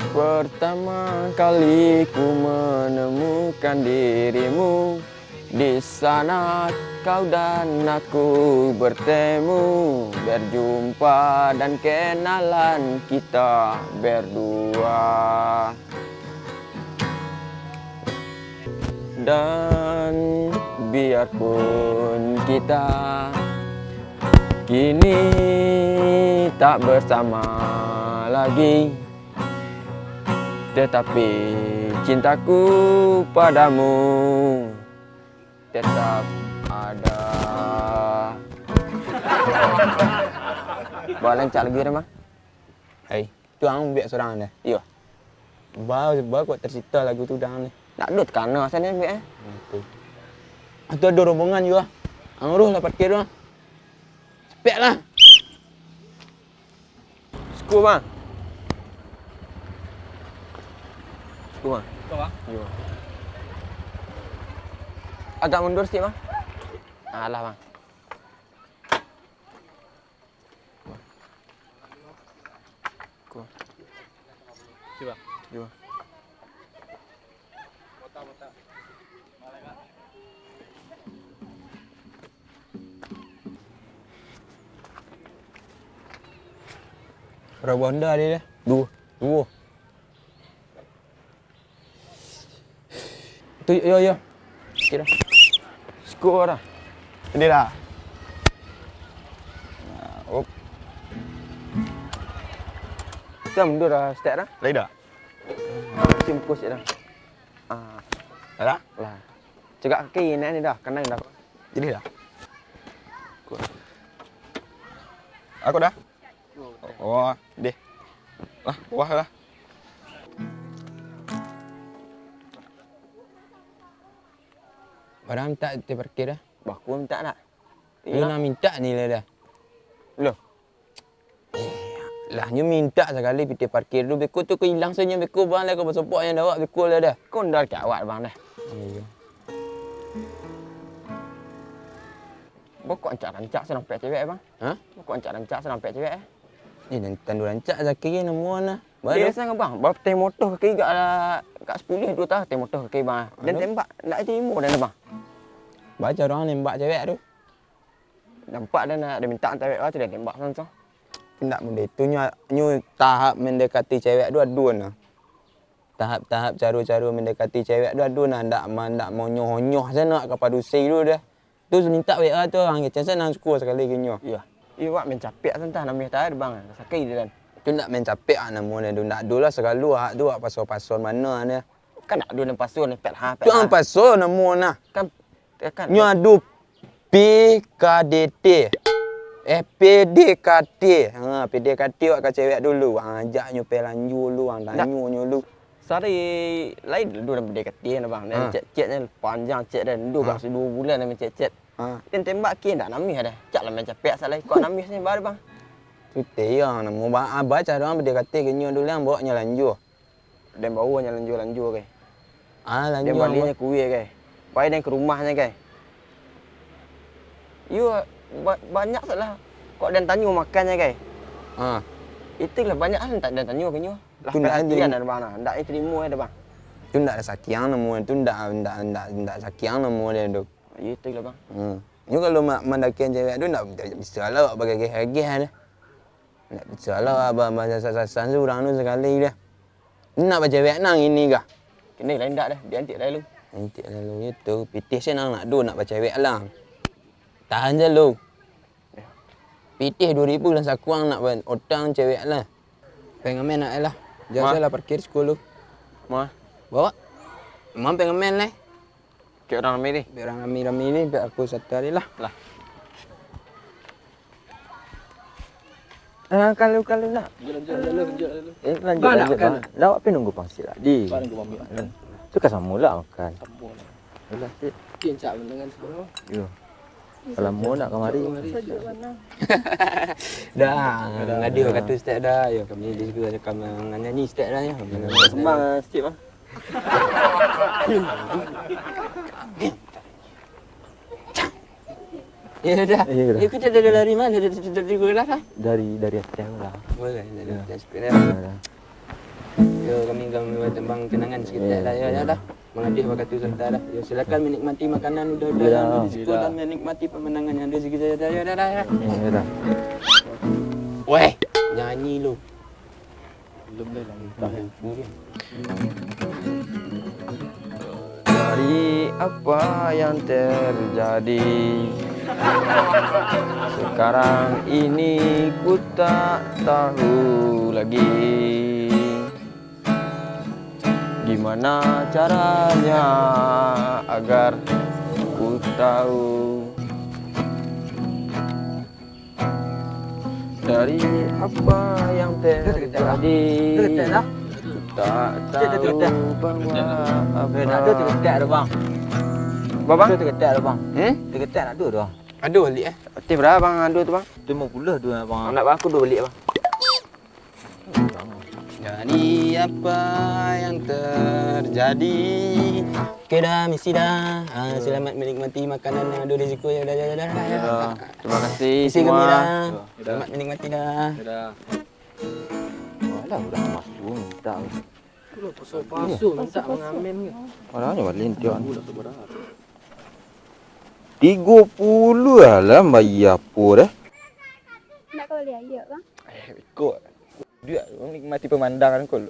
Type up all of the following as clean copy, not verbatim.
Pertama kali ku menemukan dirimu, di sana kau dan aku bertemu, berjumpa dan kenalan kita berdua. Dan biarpun kita kini tak bersama lagi, tetapi cintaku padamu tetap ada. Bawa lencak lagi dah, Mak. Hai, tu ang biak seorang dah. Iya. Bawa kau tercipta lagu tu dah ni. Nak duduk kerana sana ambil Tu. Tu ada rombongan juga. Ang roh lah parkir tu. Cepatlah. Skor, Bang. Skor, Bang. Kau bang? Ya. Agak mundur sikit, Bang. Alah, Bang. Skor. Cuba. Ya. Berapa Honda dia dah? Dua. Tu yo. Sikit dah. Skor dah. Ini dah. Op. Kita mundur dah step dah. Lagi dah. Simpus sikit dah. Dah dah? Lah. Cegak kaki ni dah. Kenang dah. Jadi dah. Aku dah. Oh, deh. Lah, wah lah. Barang minta di parkir dah. Baku minta tak? Lu nak minta ni lah dah. Loh. Lah, nyu minta sekali pergi parkir tu. Beku tu kau hilang senyum beku bang lah kau bersopok yang dah beku lah dah. Kau dah kawat bang dah. Iya. Bokok ancak-ancak senampak cewek bang. Ha? Bokok ancak-ancak senampak cewek. Ni dan tandu rancak Zaki nombor nah. Dia sang bang, bawa teh motor kaki kat 10 2 tahun teh motor kaki bang. Dan tembak nak terima dah bang. Baca orang nembak cewek tu. Nampak dah nak dia minta cewek tu dia tembak langsung. Tidak benda tu nyu tahap mendekati cewek tu ada nah. Tahap-tahap cara-cara mendekati cewek tu ada nah. Ndak mau nyoh-nyoh sana kepada dusi tu dah. Tu minta WA tu orang macam sana suka sekali kenyo. Iya. Iwak mencapek sentah namanya tadi bang. Sakit dia kan. Tu nak main capek ah nama dia. Nak dolah selalu ah tu pasal-pasal mana dia. Kan nak dua pasal ni pet ha. Tu ang pasal nama nah. Kan Nyu adu PKDT. PDKT. Ha PDKT wak ka cewek dulu. Ajak nyu pe lanjut lu ang tanyu nyu lu. Sari lain dua dalam dekat dia bang. Dan cek-ceknya panjang cek dan dua kat 2 bulan dia cek-cek. Dan tembak kian tak namis ada. Cak lah macam capek salai kau namis ni baru bang. Tu yang nama baca orang PDKT kenyo dulu yang bawa nya lanjut. Dan bawa nya lanjut ke. Lanjut. Dia baliknya kuih ke. Pai dan ke rumahnya ke. You banyak salah. Kau dan tanyu makannya ke. Itulah banyak kan tak dan tanyu kenyo. Lah perhatian ada bang nah. Ndak terima ada bang. Tu ndak ada sakiang nama tu ndak sakiang nama dia tu. Itulah bang. Ni kalau mendakian cewek tu ndak bisa lah bagi geh-geh dah. Ndak bisa lah abang sasan seorang tu sekali dah. Nak baca cewek nang ini kah? Kini lain dak dah. Dia antik lalu. Antik lalu itu. Pitih saya nak nak baca cewek lah. Tahan je lu. Pitih 2000 lah sakuang nak otang cewek lah. Pengamen nak lah. Jangan lah parkir sekolah. Mah. Bawa. Mam pengamen lah. Ke orang ramai ni. Biar orang ramai-ramai ni biar aku satu hari lah. Kalau nak. Jalan. Lanjut kan. Lawak pergi nunggu pangsit lah. Di. Barang ke bambi. Suka sama lah makan. Sambung lah. Yalah cik. Kian cak dengan sekolah. Ya. Kalau mau nak kemari. Dah. Ngadi kata step dah. Ya kami dia juga cakap nyanyi step dah ya. Sembang sikit bang. Ya dah. Ya dah. Ya kita dah dari mana? Dari kelas ah. Dari hotel lah. Boleh, dah sepeda. Ya. Yo kami buat tembang kenangan sikit dah. Ya dah. Mengadih waktu serta dah. Yo silakan menikmati makanan udah yang ada di situ dan menikmati pemandangan yang ada di sekitar. Ya dah. Ya dah. Weh, nyanyi lu. Belum lagi. Dari apa yang terjadi sekarang ini ku tak tahu lagi gimana caranya agar ku tahu dari apa yang terjadi. Tak tahu bahwa apa Ada terketak dah bang. Babang? Ada terketak dah bang. Terketak nak tu dah. Ada balik Aktif berapa bang adu tu bang? 50 tu bang. Nak bang aku dua balik bang. Jadi apa yang terjadi? Okey dah, misi dah. Selamat menikmati makanan yang ada di situ. Ya dah. Terima kasih Misi kami semua. dah. Selamat menikmati dah. Dah. Walau dah masuk minta. Lu pasal minta mengamen ke? Orangnya balik dia. 30 lah bayar apa dah. Nak kau lihat ya bang? Ikut. Dia nikmati pemandangan kau.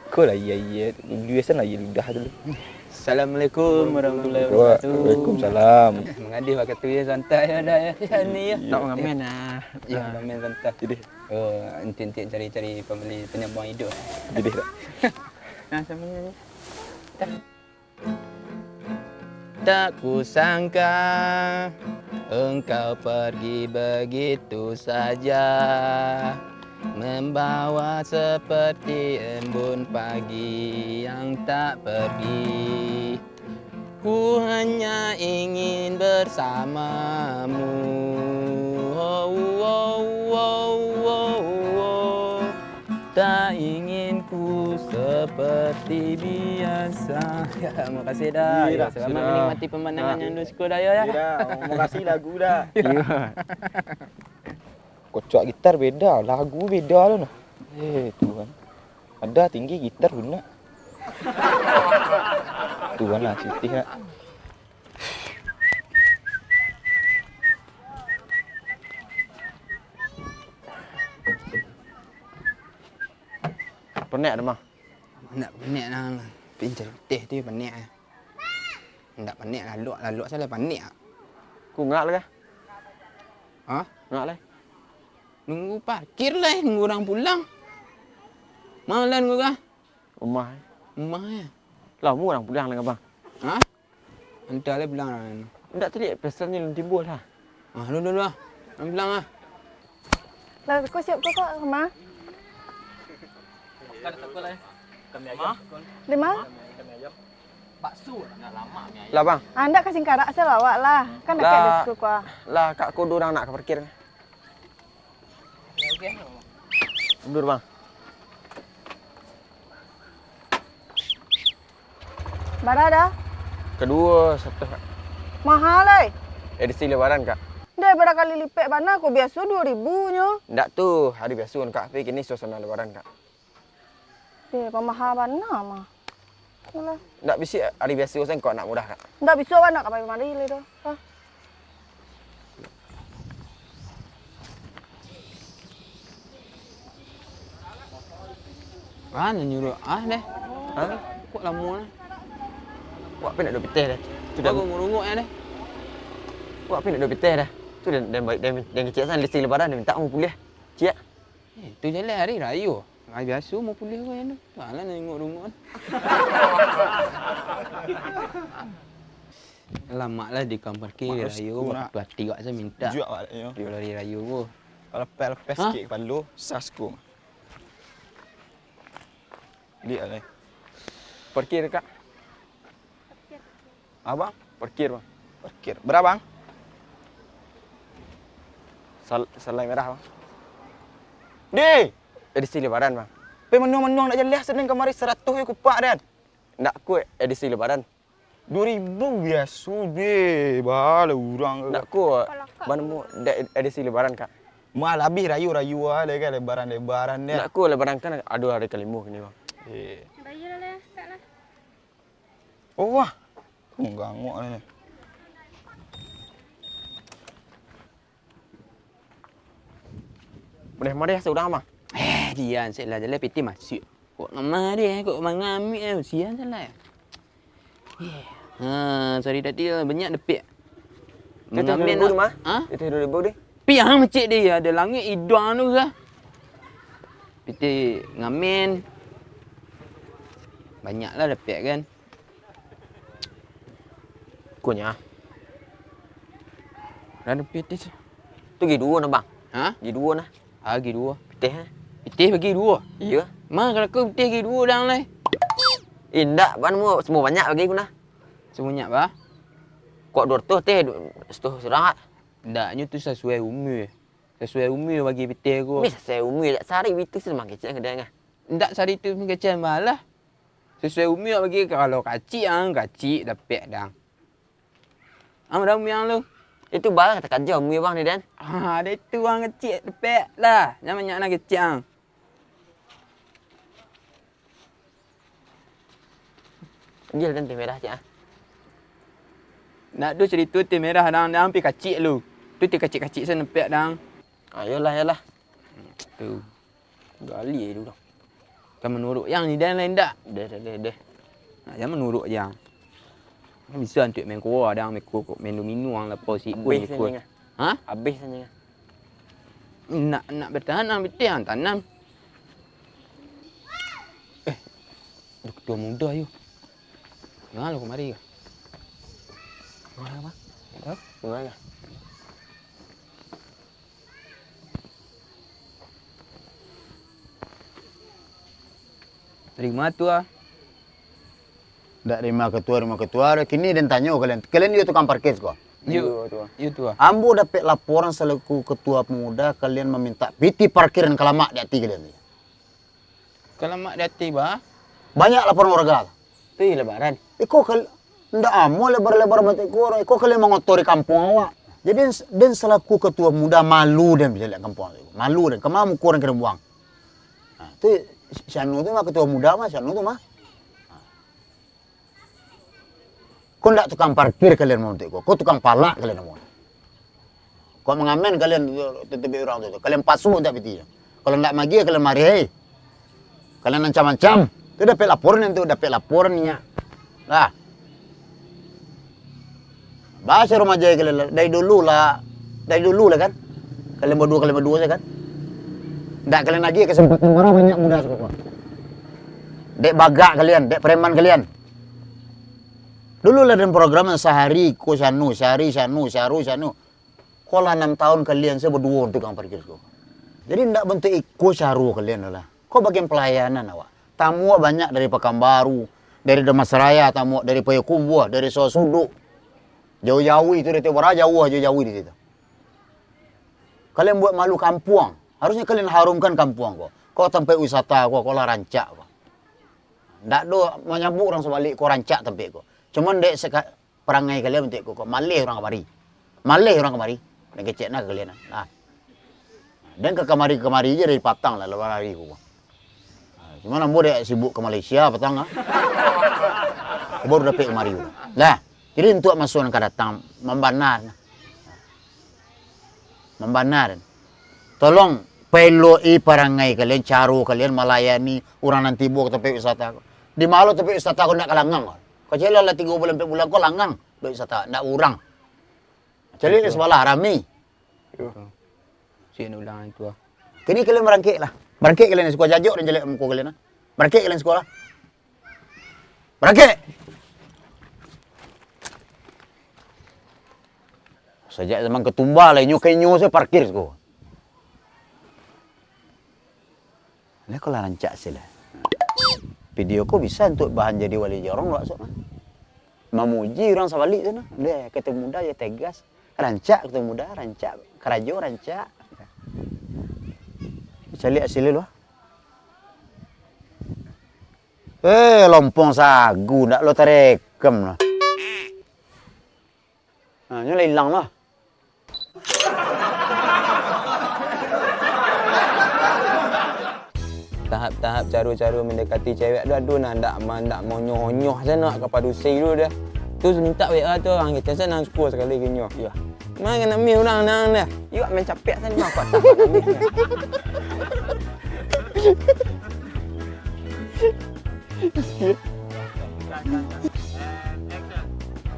Kau lah iya. Biasa lah ludah dulu. Assalamualaikum warahmatullahi wabarakatuh. Waalaikumsalam. Mengadih waktu ya santai ya dah ya. Ni ya. Nak mengamen lah. Ya, mengamen santai. Jadi, Intin cari pembeli penyambung hidup. jadi tak. Nah, samanya ni. Tak kusangka engkau pergi begitu saja, membawa seperti embun pagi yang tak pergi. Ku hanya ingin bersamamu. Tak ingin ku seperti biasa. Ya, terima kasih dah. Ya, selamat menikmati pemandangan yang ada siku dah ya. Terima kasih lagu dah. Kocok gitar beda, lagu beda lah noh. Tuhan. Ada tinggi gitar guna. Tuhan lah citih nak. Penek dah bang. Nak panik lah. Pincel teh tu panik lah. Tak panik lah. Lok salah panik lah. Ku ngak lah kah? Ha? Ngak lah. Nunggu parkir lah. Nunggu orang pulang. Malam kau kah? Rumah. Rumah ya. Lama orang pulang dengan bang. Ha? Entah lah pulang lah. Tak tadi pesan ni timbul lah. Dulu lah. Orang pulang lah. Lah kau siap kau kemana? Di mana? Lah bang. Anda kasih karak asal awak lah. Kan nak ada suku kau. Lah kak ko orang nak ke parkir. Mundur bang. Bara dah? Kedua satu kak. Mahal lah. Edisi lebaran kak. Dah berapa kali lipat mana aku biasa 2,000 nya. Ndak tu hari biasa kak. Tapi kini suasana lebaran kak. Pemahal mana mah? Alah. Ndak bisi hari biasa sen kau nak murah kak. Ndak bisa awak nak kapai mari le tu. Ha. Mana nyuruh deh. Ha? Kok lama lah. Wak pun nak dua petih dah. Tu dah. Aku ngurung-ngurung ya deh. Wak pun nak dua petih dah. Tu dan baik dan kecil san lesi lebaran dia minta aku kuliah. Cik. Tu jalan hari raya. Hari biasa mau kuliah kau yang tu. Taklah nak ngurung-ngurung. Lama lah di kamar kiri raya. Waktu hati kau saya minta. Jual awak ya. Dia lari raya kau. Kalau pel-pel sikit kepala lu, sasku. Lihat lah. Parkir kak. Abang, parkir bang. Parkir. Berapa bang? Salai merah bang. Di. Edisi lebaran bang. Pe menung-menung nak jelas seneng kemari 100 ya kupak dan. Ndak ku edisi lebaran. 2,000 biasa be. Bala orang. Nak ko mana mu edisi lebaran kak. Mal habis rayu-rayu le kan lebaran dia. Nak ko lebaran kan ada hari kelima ni bang. Bayar lah, Kak lah. Oh wah. Ganggu ni. Boleh mari seorang bang. Dian saya lah jalan PT masuk. Kok nama dia kok mengambil sian salah. Sorry tadi banyak depik. Mengambil nak mah. Ha? Itu 2,000 deh. Piang macam dia ada langit idang tu sah. PT ngamen. Banyaklah depik kan. Kunya. Dah depik tu. Tu gi dua nah bang. Ha? Gi dua nah. Bagi dua. Pitih ha. PT bagi dua. Iya. Mah kalau kau PT bagi dua dah lah. Indak ban mu semua banyak bagi ku nah. Semuanya bah. Kok 200 teh 100 serat. Ndaknya tu sesuai umur. Sesuai umur bagi PT aku. Mis saya umur tak sari itu semang kecil kedai ngah. Ndak sari tu kecil malah. Sesuai umur bagi kalau kacik dapat dah. Dah umur lu. Itu barang kata kerja umur bang ni dan. Ada tu orang kecil dapat lah. Jangan banyak nak kecil. Dia dan merah je ah. Nak tu cerita tu merah dah hampir kacik lu. Tu kacik-kacik saya nampak dah. Ayolah. Tu. Gali dulu. Kan menurut yang ni dan lain tak? Deh. Jangan menurut yang. Kan bisa untuk main kuah dah, main kuah main domino ang lapau si kuih. Ha? Habis saja. Nak bertahan ang betul tanam. Doktor muda you. Jangan lu kemari ke? Mana bang? Tahu? Mana? Terima tu ah. Dak terima ketua. Kini dan tanya kalian. Kalian itu tukang parkir kok. You tu ah. Ambo dapat laporan selaku ketua pemuda kalian meminta PT parkiran kelamak di hati kalian. Kalau mak dati bah. Banyak laporan warga. Tu lebaran. Kok ndak amo lebar-lebar mati korang. Kok kalian mengotori kampung awak. Jadi dan selaku ketua pemuda malu dan bisa lihat kampung awak. Malu dan kemana korang kena buang. Nah, tu Syanu tu mah ketua muda mah Syanu tu mah. Kau ndak tukang parkir kalian mau kok. Kau tukang palak kalian mau. Kau mengamen kalian tetepi orang tu. Kalian pasu tak piti. Kalau ndak magi kalian mari hei. Kalian ancam-ancam. Tu dapat laporan nya. Lah. Bahasa remaja kalian dari dulu lah kan. Kalian berdua saja kan. Ndak kalian lagi kesempatan marah banyak muda suka. Dek bagak kalian, dek preman kalian. Dulu lah dalam program sehari ko Syanu. Kolah 6 tahun kalian saya berdua untuk tukang parkir ko. Jadi ndak bentuk iko syaru kalian lah. Kau bagian pelayanan awak. Tamu banyak dari Pekanbaru, dari Damasraya, tamu dari Payakumbuh, dari Sosuduk. Jauh-jauh itu dari Tewara jauh di situ. Kalian buat malu kampung. Harusnya kalian harumkan kampung kok. Kau tempat wisata kok, kau lah rancak kok. Ndak do menyambut orang sebalik kau rancak tempat kok. Cuman dek perangai kalian bentuk kok malih orang kemari. Dan kecek nak kalian. Nah. Dan ke kemari je dari Patang lah lepas hari kok. Cuma nambo dek sibuk ke Malaysia Patang ah. Baru dapat kemari. Nah, jadi untuk masuk ke datang membanar. Tolong peloi perangai kalian, caru kalian melayani orang nanti bawa ke tempat wisata. Di malu tempat wisata kau nak kalangang. Kau celah lah 3 bulan 4 bulan kau langang tempat wisata, nak urang. Cari di sebelah rami. Sian ulang itu ah. Kini kalian merangkik lah. Merangkik kalian sekolah jajuk dan jelek muka kalian. Merangkik kalian sekolah. Merangkik. Sejak zaman ketumba lah, nyu saya parkir sekolah. Ini kalau rancak sila. Video ko bisa untuk bahan jadi wali jorong tak sok mah. Memuji orang sebalik tu nah. Dia ketemu muda ya tegas. Rancak ketemu muda, rancak. Kerajo rancak. Bisa lihat sila lu. Lompong sagu ndak lo terekam lah. Nyo lah hilang lah. Tahap-tahap cara-cara mendekati cewek tu aduh nak ndak mau nyoh-nyoh sana kepada usi tu dia. Tu minta WA tu orang kita senang skor sekali ke nyoh. Ya. Mana nak mi orang nang dah. You main capek sana mah kau tak nak ambil.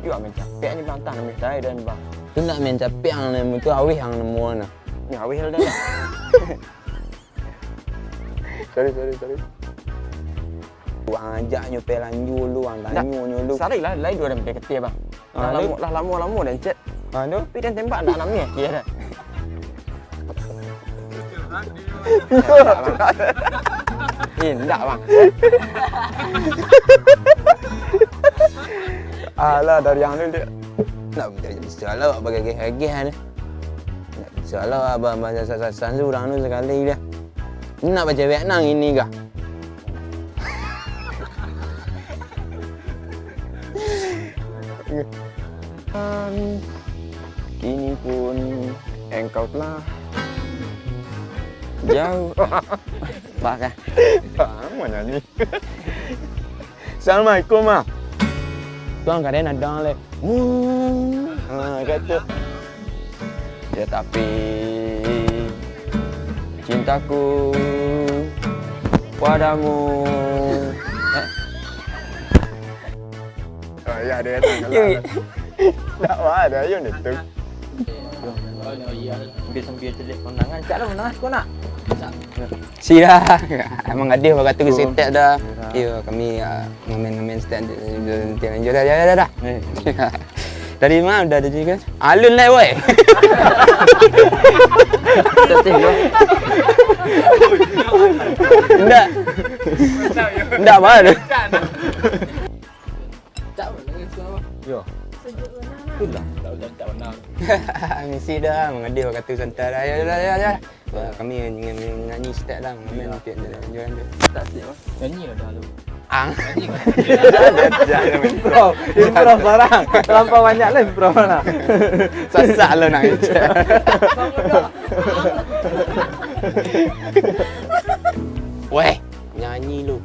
You main capek ni bang tak ambil saya dan bang. Tu nak main capek yang ni tu awih yang nemu na. Ni awih dah. Sorry. Luang ajak nyo pe lanju lu, ang lanju nyo lu. Sari lah, lain dua dah pakai ketir bang. Lah lama dan chat. Ha tu. Tapi dan tembak tak nak ni kira dah. Tidak bang. Alah dari yang ni dia. Nak bisa lah bagi geh-geh ni. Nak bisa lah abang baca sasaran orang tu sekali dia. Nak baca cewek nang ini kah? Kini pun engkau telah jauh. Bahkan. Mana ni? Assalamualaikum ah. Tuan kadang ada le. Kata. Ya tapi cintaku padamu. Oh ya dia tengah. Tak ada ayo ni tu. Sambil telik kondangan. Cak lah kondangan kau nak? Sia. Emang ada orang kata ke setek dah. Ya, kami ngamen setek lanjut dah. Dari mana dah ada juga? Alun lah woi. Teteh yo. Enggak mana. Yo. Misi dah, mengadih orang kata santai dah. Ya. Kami nyanyi step dah, ngamen sikit lanjut. Tak siap. Nyanyi dah lu. Improv barang. Terlampau banyak lah improv lah. Sasak lo nak ijat. Weh, nyanyi lu.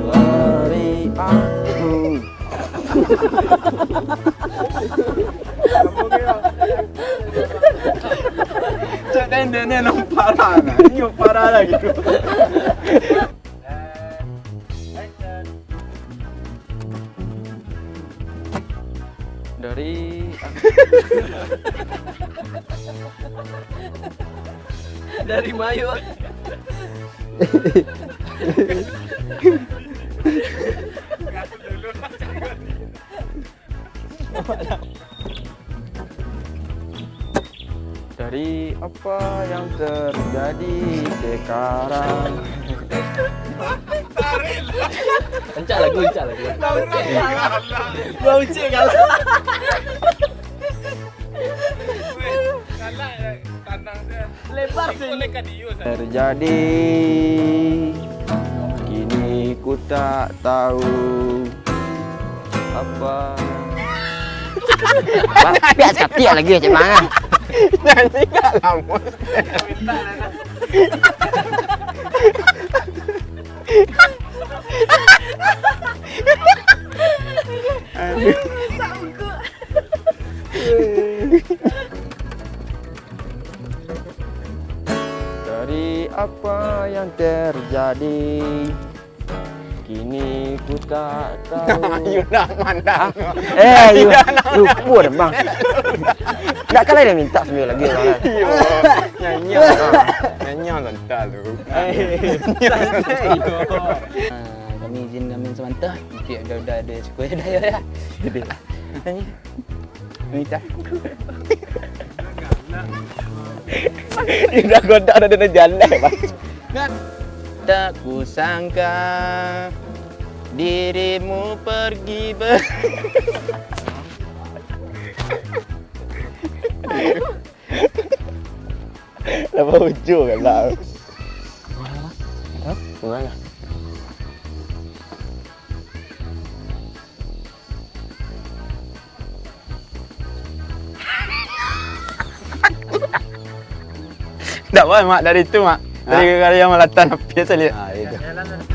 Lari aku. Cak dan ni nampak parah lah. Ni parah lagi tu. Dari dari Mayu. Dari apa yang terjadi sekarang? Encak lagu. Bau cik kalau. Lebar sini. Terjadi. Kini ku tak tahu apa. Bang, biasa ketiak lagi macam mana? Nyanyi kat lama. Dari apa yang terjadi, kini ku tak tahu. You nak mandang. You pur bang. Tak kalah dia minta semua lagi orang. Nyanyi lontar lu. Kami izin ngamen sebentar. Nanti dah ada cukup dah ya. Nyanyi. Minta. Dah godak dah ada jalan bang. Tak kusangka dirimu pergi Lepas hujung kan lah. Mana? Tak apa mak dari itu mak. Dari karya Melatan api saya lihat. Nah, itu.